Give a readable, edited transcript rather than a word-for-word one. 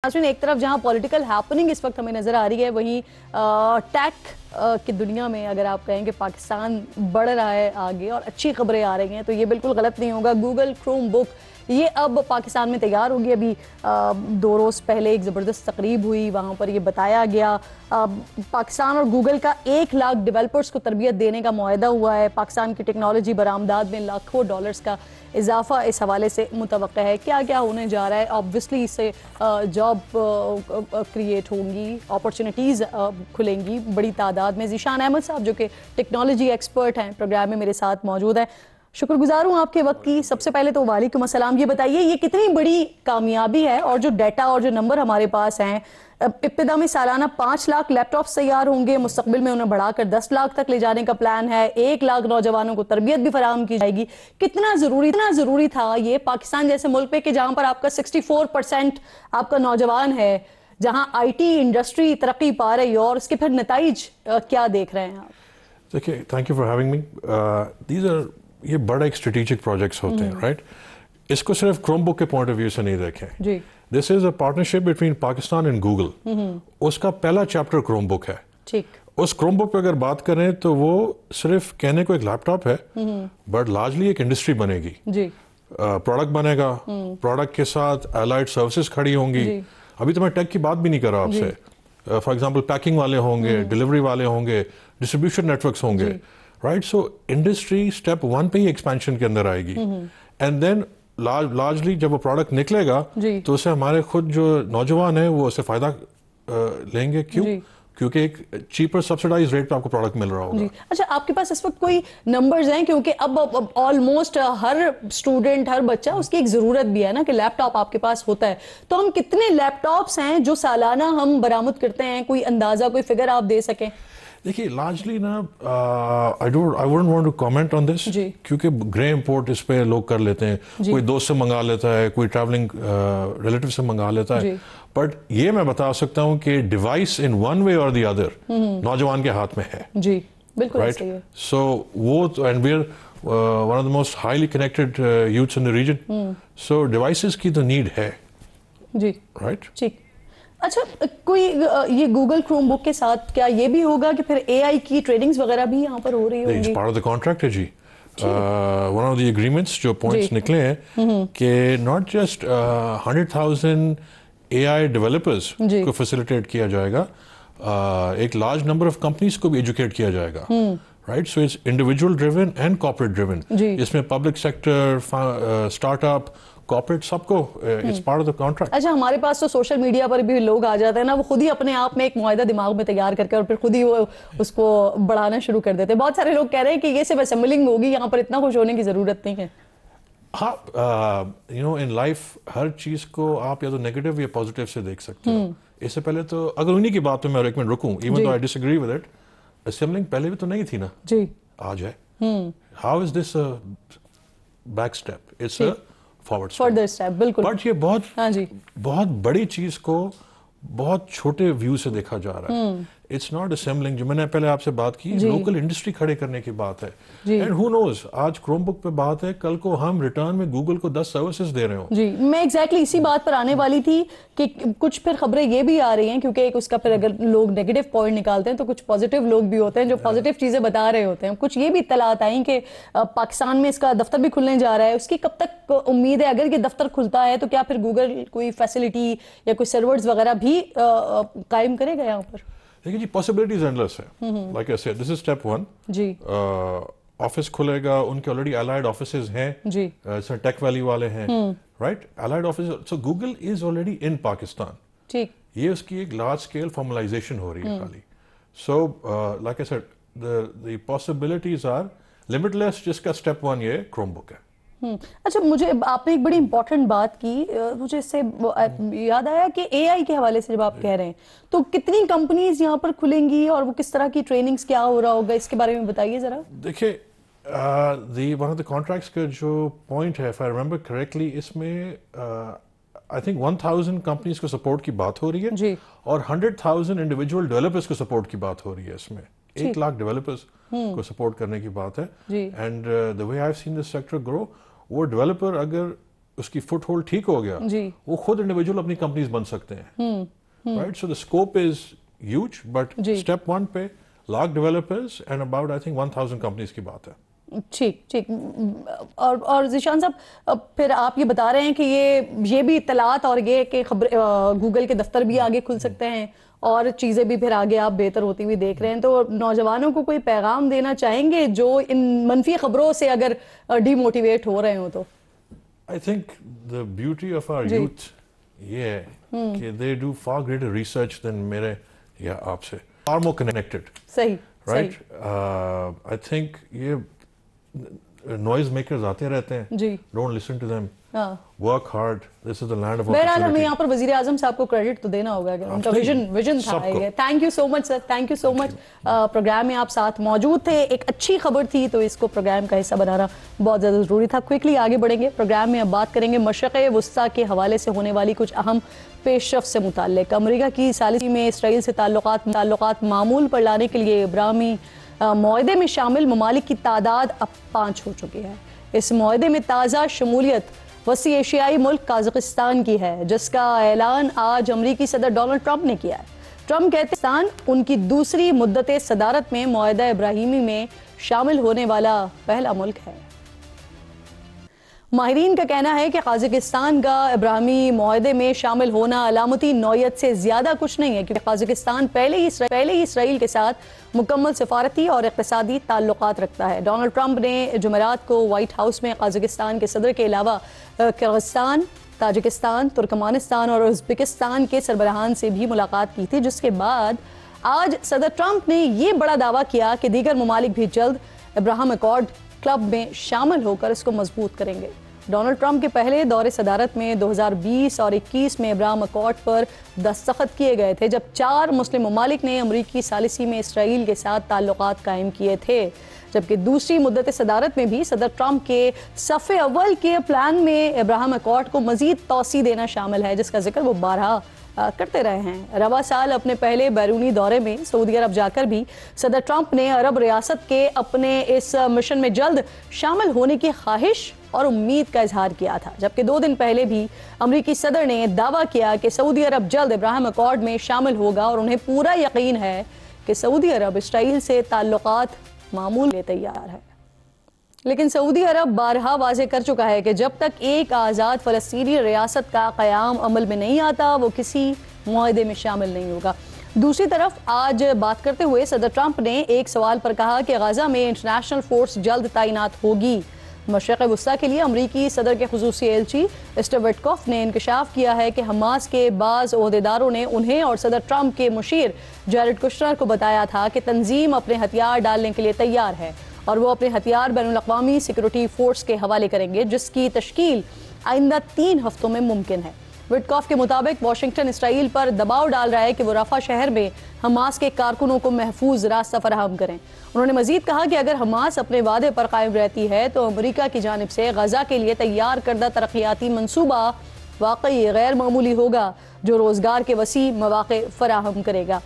नाज़रीन, एक तरफ जहां पॉलिटिकल हैपनिंग इस वक्त हमें नज़र आ रही है, वहीं टेक की दुनिया में अगर आप कहें कि पाकिस्तान बढ़ रहा है आगे और अच्छी खबरें आ रही हैं तो ये बिल्कुल गलत नहीं होगा। गूगल क्रोम बुक ये अब पाकिस्तान में तैयार होगी। अभी 2 रोज़ पहले एक ज़बरदस्त तकरीब हुई, वहाँ पर ये बताया गया पाकिस्तान और गूगल का 1 लाख डेवलपर्स को तरबियत देने का मुआहदा हुआ है। पाकिस्तान की टेक्नोलॉजी बरामदात में लाखों डॉलर्स का इजाफा इस हवाले से मुतवक्का है। क्या क्या होने जा रहा है? ऑब्वियसली इससे जॉब क्रिएट होंगी, अपॉर्चुनिटीज़ खुलेंगी बड़ी तादाद में। ज़ीशान अहमद साहब जो कि टेक्नोलॉजी एक्सपर्ट हैं, प्रोग्राम में मेरे साथ मौजूद हैं। शुक्रगुजार हूँ आपके वक्त की। सबसे पहले तो वालेकुम अस्सलाम। ये बताइए ये कितनी बड़ी कामयाबी है और जो डाटा और जो नंबर हमारे पास हैं, इब्तिदा में सालाना 5 लाख लैपटॉप्स तैयार होंगे, मुस्तकबिल में उन्हें बढ़ाकर 10 लाख तक ले जाने का प्लान है, 1 लाख नौजवानों को तरबियत भी फराहम की जाएगी। कितना ज़रूरी था ये पाकिस्तान जैसे मुल्क पे कि जहाँ पर आपका 64% आपका नौजवान है, जहाँ IT इंडस्ट्री तरक्की पा रही है, और उसके फिर नताइज क्या देख रहे हैं आप? देखिए, thank you for having me. ये बड़ा एक स्ट्रेटेजिक प्रोजेक्ट्स होते हैं, राइट? इसको सिर्फ क्रोम बुक के पॉइंट ऑफ व्यू से नहीं देखें जी। This is a partnership between Pakistan and Google. उसका पहला चैप्टर क्रोम बुक है। ठीक। उस क्रोम बुक पे अगर बात करें तो वो सिर्फ कहने को एक लैपटॉप है, बट लार्जली एक इंडस्ट्री बनेगी जी। प्रोडक्ट बनेगा, प्रोडक्ट के साथ एलाइड सर्विसेज खड़ी होंगी। अभी तो मैं टेक की बात भी नहीं कर रहा आपसे। फॉर एग्जाम्पल पैकिंग वाले होंगे, डिलीवरी वाले होंगे, डिस्ट्रीब्यूशन नेटवर्क्स होंगे, राइट? सो इंडस्ट्री स्टेप 1 पे ही एक्सपेंशन के अंदर आएगी, एंड देन लार्जली जब वो प्रोडक्ट निकलेगा तो उससे हमारे खुद जो नौजवान है वो उससे फायदा लेंगे। क्यों? क्योंकि एक चीपर सब्सिडाइज रेट पे आपको प्रोडक्ट मिल रहा होगा। अच्छा, आपके पास इस वक्त कोई नंबर्स हैं? क्योंकि अब ऑलमोस्ट हर स्टूडेंट, हर बच्चा, उसकी एक ज़रूरत भी है ना कि लैपटॉप आपके पास होता है। तो हम कितने लैपटॉप्स हैं जो सालाना हम बरामद करते हैं? कोई अंदाजा, कोई फिगर आप दे सकें? देखिए, लार्जली ना I wouldn't want to comment on this, क्योंकि ग्रे इंपोर्ट इस पे लोग कर लेते हैं। कोई दोस्त से मंगा लेता है, कोई ट्रैवलिंग रिलेटिव से मंगा लेता है, बट ये मैं बता सकता हूँ कि डिवाइस इन वन वे और द अदर नौजवान के हाथ में है जी। बिल्कुल राइट। सो वो and we are one of the most highly connected youths in the region, so devices की तो नीड है जी। राइट। ठीक। अच्छा, कोई ये गूगल क्रोम बुक के साथ क्या ये भी होगा कि फिर AI की ट्रेनिंग्स वगैरह भी यहाँ पर हो रही होंगी? It's part of the contract है जी। वन ऑफ द एग्रीमेंट्स जो पॉइंट्स निकले हैं कि नॉट जस्ट 100,000 AI डेवलपर्स को फैसिलिटेट किया जाएगा, एक लार्ज नंबर ऑफ कंपनीज को भी एजुकेट किया जाएगा, right? So it's individual driven and corporate driven. इसमें पब्लिक सेक्टर, स्टार्टअप, कॉर्पोरेट, सबको it's part of the contract. अच्छा, हमारे पास तो सोशल मीडिया पर भी लोग आ जाते हैं ना, वो खुद ही अपने आप में एक मुआहदा दिमाग में तैयार करके और फिर खुद ही वो उसको बढ़ाना शुरू कर देते हैं। बहुत सारे लोग कह रहे हैं कि ये सिर्फ असेंबलिंग होगी, यहाँ पर इतना खुश होने की जरूरत नहीं है। हाँ, यू नो, इन लाइफ हर चीज को आप या तो नेगेटिव या पॉजिटिव से देख सकते हो। इससे पहले तो अगर उन्हीं की बात पे मैं एक मिनट रुकूं, even though I disagree with it, assembling पहले भी तो नहीं थी ना जी, आज है। How is this back step? It's a forward step. बिल्कुल। बट ये बहुत बड़ी चीज को बहुत छोटे व्यू से देखा जा रहा है। इट्स नॉट असेंबलिंग, जो मैंने पहले आपसे बात की, लोकल इंडस्ट्री खड़े करने की बात है। एंड हु नोज, आज क्रोम बुक पे बात है, कल को हम रिटर्न में गूगल को 10 सर्विसेज दे रहे हो जी। मैं एग्जैक्टली इसी बात पर आने वाली थी कि कुछ फिर खबरें ये भी आ रही हैं, क्योंकि एक उसका फिर अगर लोग नेगेटिव पॉइंट निकालते हैं तो कुछ पॉजिटिव लोग भी होते हैं जो पॉजिटिव चीजें बता रहे होते हैं। कुछ ये भी इत्तलात आई कि पाकिस्तान में इसका दफ्तर भी खुलने जा रहा है। उसकी कब तक उम्मीद है? अगर ये दफ्तर खुलता है तो क्या फिर गूगल कोई फैसिलिटी या कोई सर्वर्स वगैरह भी कायम करेगा यहाँ पर? देखिए जी, पॉसिबिलिटीज एंडलेस है। Like I said, this is step 1 जी। ऑफिस खुलेगा, उनके ऑलरेडी अलाइड ऑफिसेज हैं जी, टेक वैली वाले हैं, right? Allied office, so Google is already in Pakistan. ठीक। ये उसकी एक लार्ज स्केल फॉर्मलाइजेशन हो रही है खाली। So like I said, the possibilities are limitless, जिसका स्टेप 1 ये क्रोम बुक है। अच्छा, मुझे आपने एक बड़ी इंपॉर्टेंट बात की, मुझे इससे याद आया कि AI के हवाले से जब आप कह रहे हैं तो कितनी कंपनीज यहाँ पर खुलेंगी और वो किस तरह की ट्रेनिंग्स क्या हो रहा होगा, इसके बारे में बताइए जरा। देखिए, वन ऑफ द कॉन्ट्रैक्ट्स का जो पॉइंट है, इफ आई रिमेंबर करेक्टली, इसमें आई थिंक 1000 कंपनीज को सपोर्ट की बात हो रही है जी, और 100,000 इंडिविजुअल डेवलपर्स को सपोर्ट की बात हो रही है। इसमें 1 लाख डेवलपर्स को सपोर्ट करने की बात है। And the way I have seen this sector grow, वो डेवलपर अगर اس کی فٹ ہولڈ ٹھیک ہو گیا, وہ خود انڈیویجول اپنی کمپنیز بن سکتے ہیں, right. So the scope is huge, but step 1 پہ lakh developers and about I think 1000 companies کی بات ہے. ٹھیک. اور ذیشان صاحب, پھر آپ یہ بتا رہے ہیں کہ یہ بھی اطلاعات اور یہ کہ گوگل کے دفتر بھی آگے کھل سکتے ہیں اور چیزیں بھی پھر آگے آپ بہتر ہوتی ہوئی دیکھ رہے ہیں, تو نوجوانوں کو کوئی پیغام دینا چاہیں گے جو ان منفی خبروں سے اگر ڈی موٹیویٹ ہو رہے ہوں تو؟ I think the beauty of our youth یہ ہے کہ they do far greater research than میرے یا آپ سے, far more connected. صحیح, right. I think یہ noise makers آتے رہتے ہیں, don't listen to them, work hard, this is the land of opportunity. بہرحال ہمیں یہاں پر وزیر اعظم صاحب کو کریڈٹ تو دینا ہوگا کہ ان کا ویژن تھا. Thank you so much sir, thank you so much. Programme میں آپ ساتھ موجود تھے, ایک اچھی خبر تھی تو اس کو پروگرام کا حصہ بنانا بہت زیادہ ضروری تھا. کوئکلی آگے بڑھیں گے پروگرام میں, اب بات کریں گے مشرق وسطیٰ کے حوالے سے ہونے والی کچھ اہم پیش رفت سے متعلق. امریکہ کی ثالثی میں اسرائیل سے تعلقات معمول پر لانے کے لیے ابراہیمی معاہدے میں شامل ممالک کی تعداد اب 5 ہو چکی ہے. اس معاہدے میں تازہ شمولیت وسیع ایشیائی ملک قازقستان کی ہے, جس کا اعلان آج امریکی صدر ڈونلڈ ٹرمپ نے کیا ہے. ٹرمپ کہتے ہیں پاکستان ان کی دوسری مدت صدارت میں معاہدہ ابراہیمی میں شامل ہونے والا پہلا ملک ہے. ماہرین کا کہنا ہے کہ قازقستان کا ابراہیمی معاہدے میں شامل ہونا علامتی نوعیت سے زیادہ کچھ نہیں ہے, کیونکہ قازقستان پہلے ہی اسرائیل کے ساتھ مکمل سفارتی اور اقتصادی تعلقات رکھتا ہے. ڈونلڈ ٹرمپ نے جمعرات کو وائٹ ہاؤس میں قازقستان کے صدر کے علاوہ کرغزستان, تاجکستان, ترکمانستان اور ازبکستان کے سربراہان سے بھی ملاقات کی تھی, جس کے بعد آج صدر ٹرمپ نے یہ بڑا دعویٰ کیا کہ دیگر ممالک بھی جلد ابراہیم اکارڈ کلب میں شامل ہو کر اس کو مضبوط کریں گے. ڈونلڈ ٹرمپ کے پہلے دور صدارت میں 2020 اور 21 میں ابراہیم اکارڈ پر دستخط کیے گئے تھے, جب 4 مسلم ممالک نے امریکی ثالثی میں اسرائیل کے ساتھ تعلقات قائم کیے تھے. جبکہ دوسری مدت صدارت میں بھی صدر ٹرمپ کے صف اول کے پلان میں ابراہیم اکارڈ کو مزید توسیع دینا شامل ہے, جس کا ذکر وہ بارہا کرتے رہے ہیں. رواں سال اپنے پہلے بیرونی دورے میں سعودی عرب جا کر بھی صدر ٹرمپ نے عرب ریاست کے اپنے اس مشن میں جلد شامل ہونے کی خواہش اور امید کا اظہار کیا تھا, جبکہ 2 دن پہلے بھی امریکی صدر نے دعویٰ کیا کہ سعودی عرب جلد ابراہیم اکارڈ میں شامل ہوگا اور انہیں پورا یقین ہے کہ سعودی عرب اسرائیل سے تعلقات معمول کے تیار ہے. لیکن سعودی عرب بارہا واضح کر چکا ہے کہ جب تک ایک آزاد فلسطینی ریاست کا قیام عمل میں نہیں آتا وہ کسی معاہدے میں شامل نہیں ہوگا. دوسری طرف آج بات کرتے ہوئے صدر ٹرمپ نے ایک سوال پر کہا کہ غزہ میں انٹرنیشنل فورس جلد تعینات ہوگی. مشرق وسطیٰ کے لیے امریکی صدر کے خصوصی ایلچی اسٹیو وٹکوف نے انکشاف کیا ہے کہ حماس کے بعض عہدیداروں نے انہیں اور صدر ٹرمپ کے مشیر جیرڈ کشنر کو بتایا تھا کہ تنظیم اپنے ہتھیار ڈالنے کے لیے تیار ہے اور وہ اپنے ہتھیار بین الاقوامی سیکورٹی فورس کے حوالے کریں گے, جس کی تشکیل آئندہ 3 ہفتوں میں ممکن ہے. وٹکوف کے مطابق واشنگٹن اسرائیل پر دباؤ ڈال رہا ہے کہ وہ رفح شہر میں حماس کے کارکنوں کو محفوظ راستہ فراہم کریں. انہوں نے مزید کہا کہ اگر حماس اپنے وعدے پر قائم رہتی ہے تو امریکہ کی جانب سے غزہ کے لیے تیار کردہ ترقیاتی منصوبہ واقعی غیر معمولی ہوگا, جو روزگار کے وسیع مواقع فراہم کرے گا.